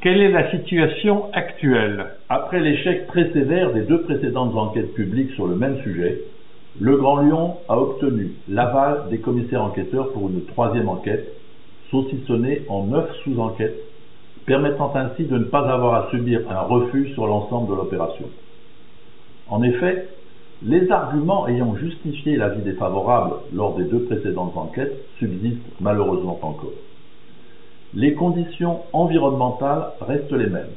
Quelle est la situation actuelle? Après l'échec très sévère des deux précédentes enquêtes publiques sur le même sujet, le Grand Lyon a obtenu l'aval des commissaires enquêteurs pour une troisième enquête, saucissonnée en 9 sous-enquêtes, permettant ainsi de ne pas avoir à subir un refus sur l'ensemble de l'opération. En effet, les arguments ayant justifié l'avis défavorable lors des deux précédentes enquêtes subsistent malheureusement encore. Les conditions environnementales restent les mêmes.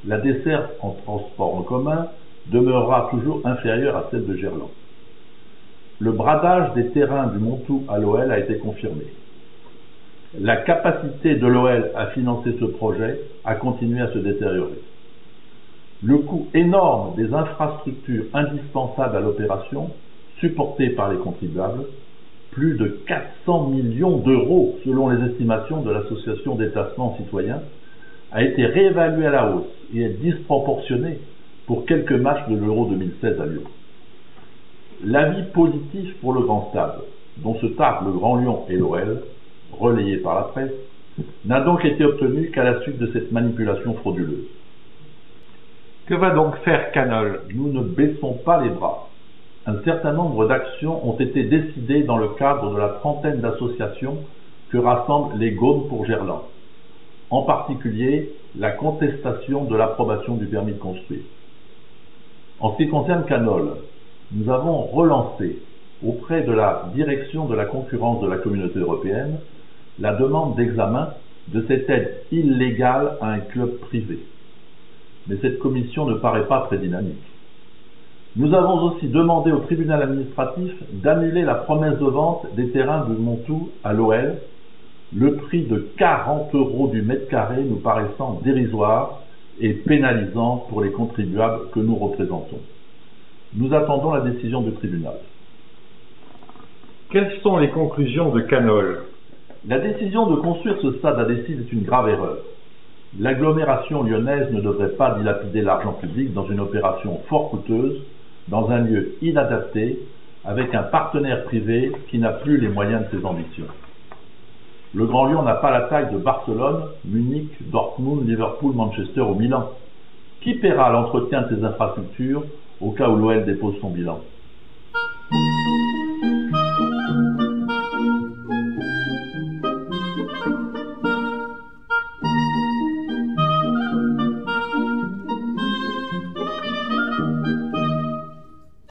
La desserte en transport en commun demeurera toujours inférieure à celle de Gerland. Le bradage des terrains du Montou à l'OL a été confirmé. La capacité de l'OL à financer ce projet a continué à se détériorer. Le coût énorme des infrastructures indispensables à l'opération, supporté par les contribuables, plus de 400 millions d'euros selon les estimations de l'association détachement citoyen, a été réévalué à la hausse et est disproportionné pour quelques matchs de l'Euro 2016 à Lyon. L'avis positif pour le Grand Stade, dont se targuent le Grand Lyon et l'OL, relayé par la presse, n'a donc été obtenu qu'à la suite de cette manipulation frauduleuse. Que va donc faire Canol? Nous ne baissons pas les bras. Un certain nombre d'actions ont été décidées dans le cadre de la trentaine d'associations que rassemblent les Gaumes pour Gerland, en particulier la contestation de l'approbation du permis de construire. En ce qui concerne Canol, nous avons relancé auprès de la direction de la concurrence de la Communauté européenne la demande d'examen de cette aide illégale à un club privé. Mais cette commission ne paraît pas très dynamique. Nous avons aussi demandé au tribunal administratif d'annuler la promesse de vente des terrains de Montou à l'OL, le prix de 40 € du mètre carré nous paraissant dérisoire et pénalisant pour les contribuables que nous représentons. Nous attendons la décision du tribunal. Quelles sont les conclusions de Canol? La décision de construire ce stade à Decize est une grave erreur. L'agglomération lyonnaise ne devrait pas dilapider l'argent public dans une opération fort coûteuse, dans un lieu inadapté, avec un partenaire privé qui n'a plus les moyens de ses ambitions. Le Grand Lyon n'a pas la taille de Barcelone, Munich, Dortmund, Liverpool, Manchester ou Milan. Qui paiera l'entretien de ces infrastructures au cas où l'OL dépose son bilan?